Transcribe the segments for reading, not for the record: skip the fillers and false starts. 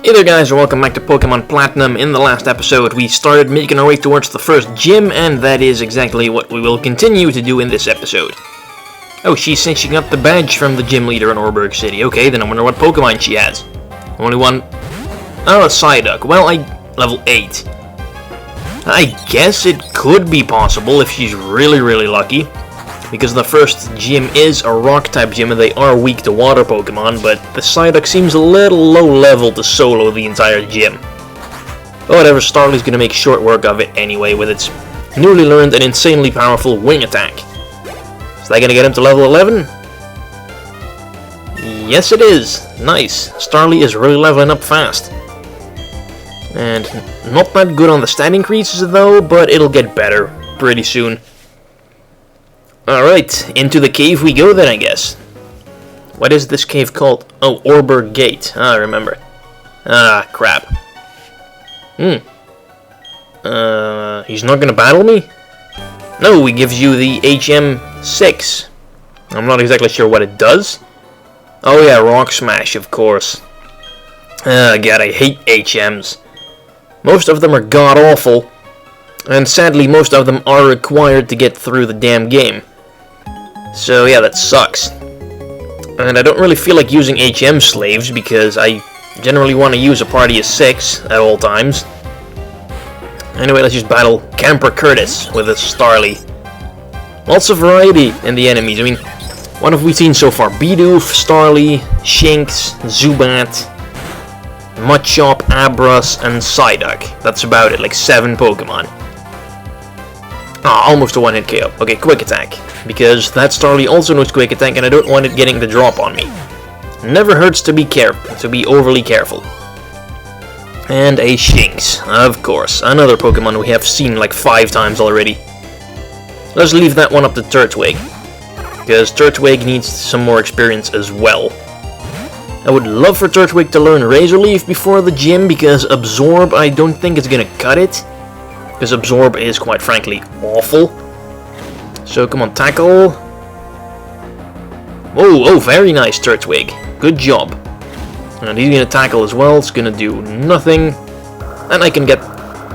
Hey there guys, and welcome back to Pokemon Platinum. In the last episode, we started making our way towards the first gym, and that is exactly what we will continue to do in this episode. Oh, she's saying she got the badge from the gym leader in Oreburgh City. Okay, then I wonder what Pokemon she has. Only one... Oh, a Psyduck. Well, level 8. I guess it could be possible if she's really lucky. Because the first gym is a rock-type gym and they are weak to water Pokemon, but the Psyduck seems a little low-level to solo the entire gym. But whatever, Starly's gonna make short work of it anyway with its newly learned and insanely powerful wing attack. Is that gonna get him to level 11? Yes it is! Nice! Starly is really leveling up fast. And not that good on the stat increases though, but it'll get better pretty soon. Alright, into the cave we go then, I guess. What is this cave called? Oh, Oreburgh Gate. I remember. Ah, crap. He's not gonna battle me? No, he gives you the HM6. I'm not exactly sure what it does. Oh yeah, Rock Smash, of course. God, I hate HMs. Most of them are god-awful. And sadly, most of them are required to get through the damn game. So yeah, that sucks. And I don't really feel like using HM slaves because I generally want to use a party of 6 at all times. Anyway, let's just battle Camper Curtis with a Starly. Lots of variety in the enemies. I mean, what have we seen so far? Bidoof, Starly, Shinx, Zubat, Machop, Abras, and Psyduck. That's about it, like 7 Pokemon. Ah, almost a one-hit KO. Okay, Quick Attack. Because that Starly also knows Quick Attack and I don't want it getting the drop on me. Never hurts to be overly careful. And a Shinx, of course. Another Pokemon we have seen like 5 times already. Let's leave that one up to Turtwig. Because Turtwig needs some more experience as well. I would love for Turtwig to learn Razor Leaf before the gym because Absorb I don't think is gonna cut it. Because Absorb is, quite frankly, awful. So, come on, Tackle. Oh, very nice, Turtwig. Good job. And he's going to Tackle as well. It's going to do nothing. And I can get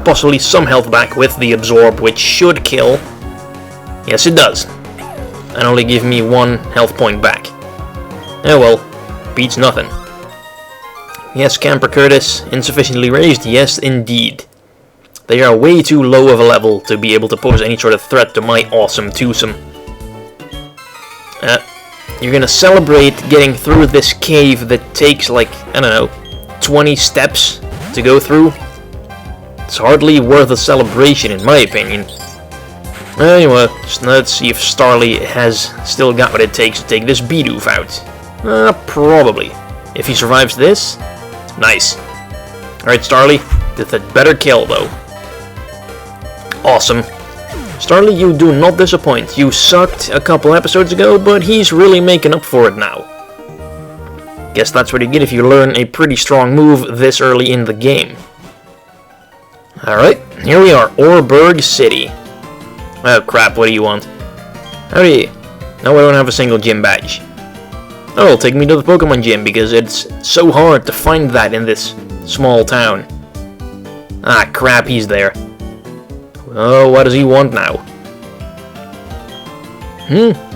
possibly some health back with the Absorb, which should kill. Yes, it does. And only give me 1 health point back. Oh well, beats nothing. Yes, Camper Curtis, insufficiently raised. Yes, indeed. They are way too low of a level to be able to pose any sort of threat to my awesome twosome. You're gonna celebrate getting through this cave that takes like, I don't know, 20 steps to go through. It's hardly worth a celebration in my opinion. Anyway, let's see if Starly has still got what it takes to take this Bidoof out. Probably. If he survives this, nice. Alright Starly, that's a better kill though. Awesome. Starly, you do not disappoint. You sucked a couple episodes ago, but he's really making up for it now. Guess that's what you get if you learn a pretty strong move this early in the game. Alright, here we are, Oreburgh City. Oh crap, what do you want? Howdy. No, I don't have a single gym badge. Oh, take me to the Pokemon gym, because it's so hard to find that in this small town. Ah crap, he's there. Oh, what does he want now?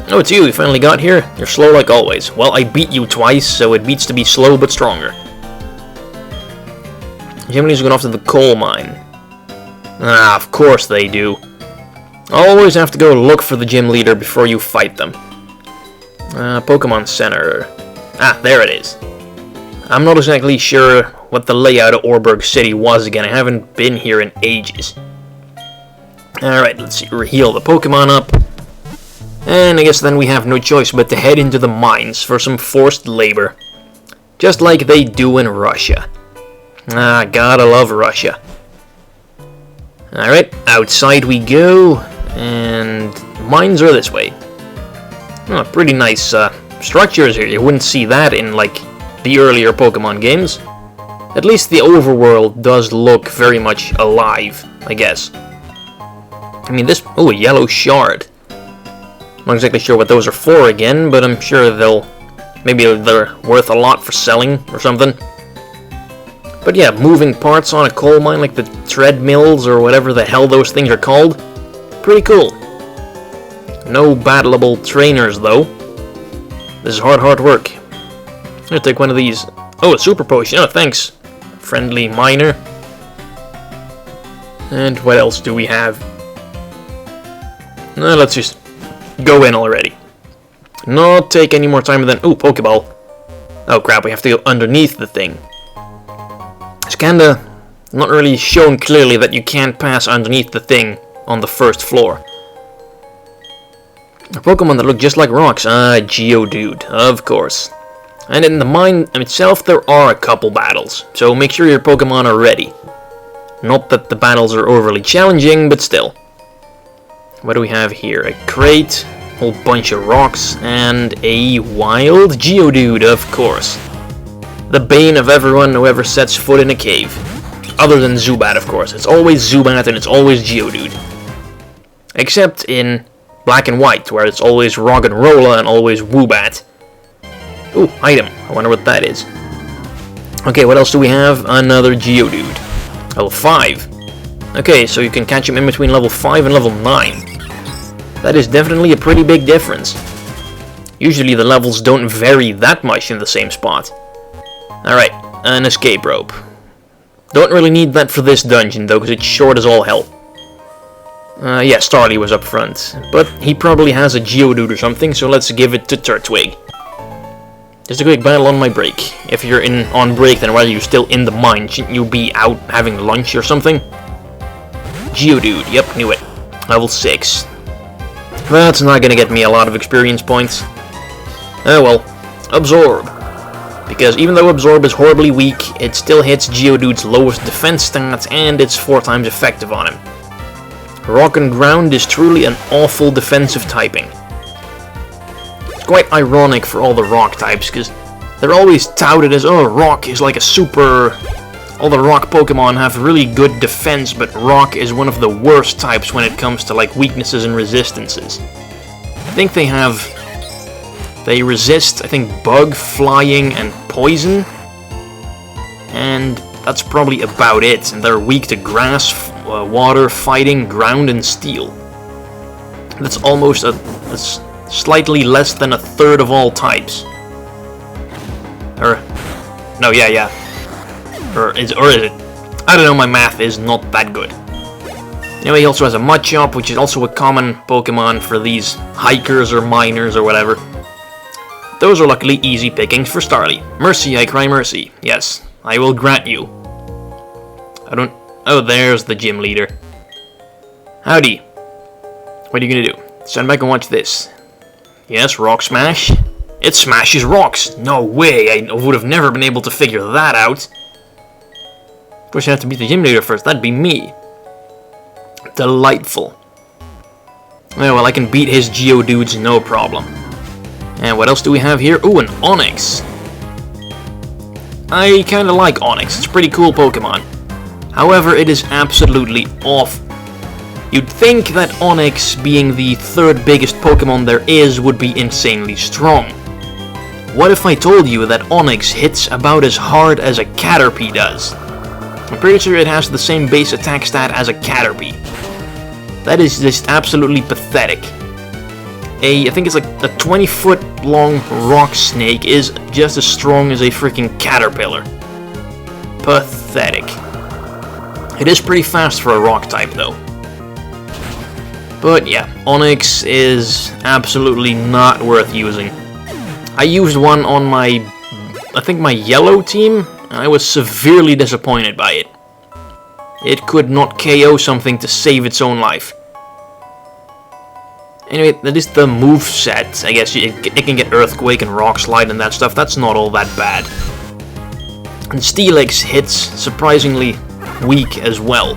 Oh, it's you finally got here? You're slow like always. Well, I beat you twice, so it beats to be slow but stronger. Gemini's going off to the coal mine. Ah, of course they do. Always have to go look for the gym leader before you fight them. Pokemon Center. Ah, there it is. I'm not exactly sure what the layout of Oreburgh City was again. I haven't been here in ages. Alright, let's see, heal the Pokemon up. And I guess then we have no choice but to head into the mines for some forced labor. Just like they do in Russia. Ah, gotta love Russia. Alright, outside we go. And mines are this way. Oh, pretty nice structures here. You wouldn't see that in, like, the earlier Pokemon games. At least the overworld does look very much alive, I guess. I mean, this... Oh, a yellow shard. Not exactly sure what those are for again, but I'm sure maybe they're worth a lot for selling or something. But yeah, moving parts on a coal mine like the treadmills or whatever the hell those things are called, pretty cool. No battleable trainers though. This is hard work. I'm gonna take one of these. Oh, a super potion. Oh, thanks. Friendly miner. And what else do we have? Let's just go in already. Not take any more time than... Ooh, Pokeball. Oh crap, we have to go underneath the thing. It's kinda not really shown clearly that you can't pass underneath the thing on the first floor. A Pokemon that look just like rocks. Geodude, of course. And in the mine itself, there are a couple battles, so make sure your Pokemon are ready. Not that the battles are overly challenging, but still. What do we have here? A crate, a whole bunch of rocks, and a wild Geodude, of course. The bane of everyone who ever sets foot in a cave. Other than Zubat, of course. It's always Zubat and it's always Geodude. Except in Black and White, where it's always Roggenrola and always Woobat. Ooh, item. I wonder what that is. Okay, what else do we have? Another Geodude. Level 5. Okay, so you can catch him in between level 5 and level 9. That is definitely a pretty big difference. Usually the levels don't vary that much in the same spot. Alright, an escape rope. Don't really need that for this dungeon though, because it's short as all hell. Yeah, Starly was up front, but he probably has a Geodude or something, so let's give it to Turtwig. Just a quick battle on my break. If you're on break, then while you're still in the mine, shouldn't you be out having lunch or something? Geodude, yep, knew it. Level 6. That's not gonna get me a lot of experience points. Oh well. Absorb. Because even though Absorb is horribly weak, it still hits Geodude's lowest defense stats, and it's 4 times effective on him. Rock and Ground is truly an awful defensive typing. It's quite ironic for all the rock types, because they're always touted as, oh, rock is like a super... All the rock Pokemon have really good defense, but rock is one of the worst types when it comes to like weaknesses and resistances. I think they resist, I think, bug, flying, and poison. And that's probably about it. And they're weak to grass, water, fighting, ground, and steel. That's almost that's slightly less than a third of all types. Or is it? I don't know, my math is not that good. Anyway, he also has a Machop, which is also a common Pokemon for these hikers or miners or whatever. Those are luckily easy pickings for Starly. Mercy, I cry mercy. Yes, I will grant you. Oh, there's the gym leader. Howdy. What are you gonna do? Stand back and watch this. Yes, Rock Smash. It smashes rocks. No way, I would have never been able to figure that out. Of course, you have to beat the gym leader first. That'd be me. Delightful. Oh, well, I can beat his Geodudes, no problem. And what else do we have here? Ooh, an Onix. I kinda like Onix. It's a pretty cool Pokemon. However, it is absolutely awful. You'd think that Onix, being the 3rd biggest Pokemon there is, would be insanely strong. What if I told you that Onix hits about as hard as a Caterpie does? I'm pretty sure it has the same base attack stat as a Caterpie. That is just absolutely pathetic. I think it's like a 20-foot long rock snake is just as strong as a freaking caterpillar. Pathetic. It is pretty fast for a rock type though. But yeah, Onix is absolutely not worth using. I used one on my yellow team, and I was severely disappointed by it. It could not KO something to save its own life. Anyway, that is the move set. I guess it can get Earthquake and Rock Slide and that stuff. That's not all that bad. And Steelix hits surprisingly weak as well.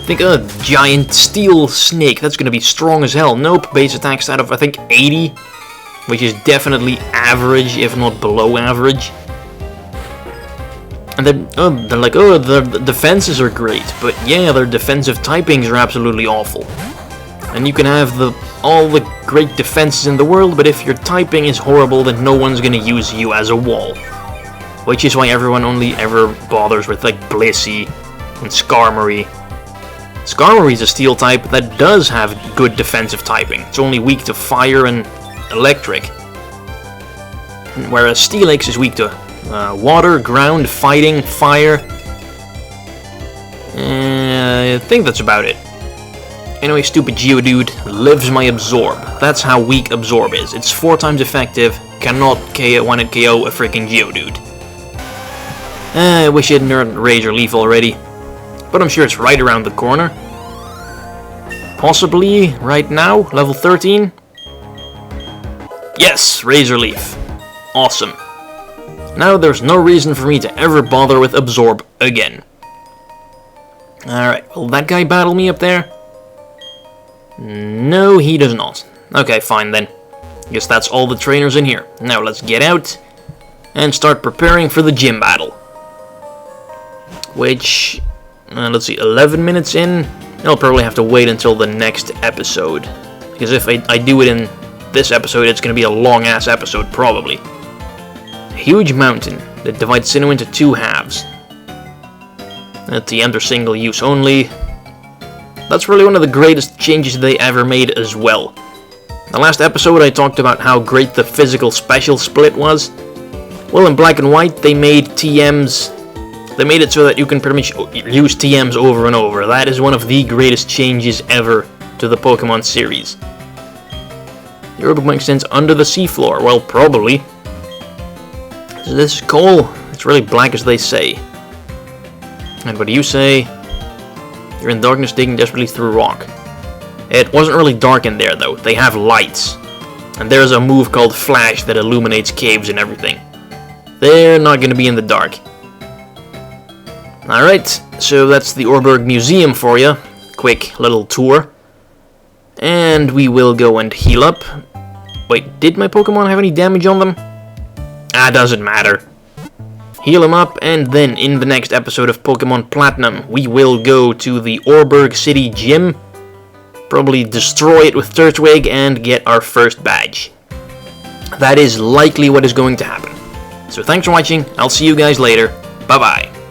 Think a giant steel snake. That's going to be strong as hell. Nope, base attack stat of I think 80, which is definitely average, if not below average. And they're like, oh, the defenses are great, but yeah, their defensive typings are absolutely awful. And you can have all the great defenses in the world, but if your typing is horrible, then no one's gonna use you as a wall. which is why everyone only ever bothers with like Blissey and Skarmory. Skarmory is a steel type that does have good defensive typing. It's only weak to fire and electric, whereas Steelix is weak to water, ground, fighting, fire. I think that's about it. Anyway, stupid Geodude lives my Absorb. That's how weak Absorb is. It's 4 times effective, cannot one-hit KO a freaking Geodude. I wish it had learned Razor Leaf already, but I'm sure it's right around the corner. Possibly right now, level 13? Yes, Razor Leaf. Awesome. Now there's no reason for me to ever bother with Absorb again. Alright, will that guy battle me up there? No, he does not. Okay, fine then. Guess that's all the trainers in here. Now let's get out and start preparing for the gym battle. Which, let's see, 11 minutes in? I'll probably have to wait until the next episode. Because if I do it in this episode, it's going to be a long-ass episode, probably. A huge mountain that divides Sinnoh into 2 halves. At the end are single use only. That's really one of the greatest changes they ever made as well. The last episode I talked about how great the physical special split was. Well, in Black and White they made TMs. They made it so that you can pretty much use TMs over and over. That is one of the greatest changes ever to the Pokemon series. The Oreburgh extends under the seafloor. Well, probably. Is this coal? It's really black as they say. And what do you say? You're in darkness digging desperately through rock. It wasn't really dark in there though, they have lights. And there's a move called Flash that illuminates caves and everything. They're not going to be in the dark. Alright, so that's the Oreburgh Museum for you. Quick little tour. And we will go and heal up. Wait, did my Pokemon have any damage on them? Doesn't matter. Heal him up, and then in the next episode of Pokemon Platinum, we will go to the Oreburgh City gym, probably destroy it with Turtwig, and get our first badge. That is likely what is going to happen. So thanks for watching, I'll see you guys later, bye bye.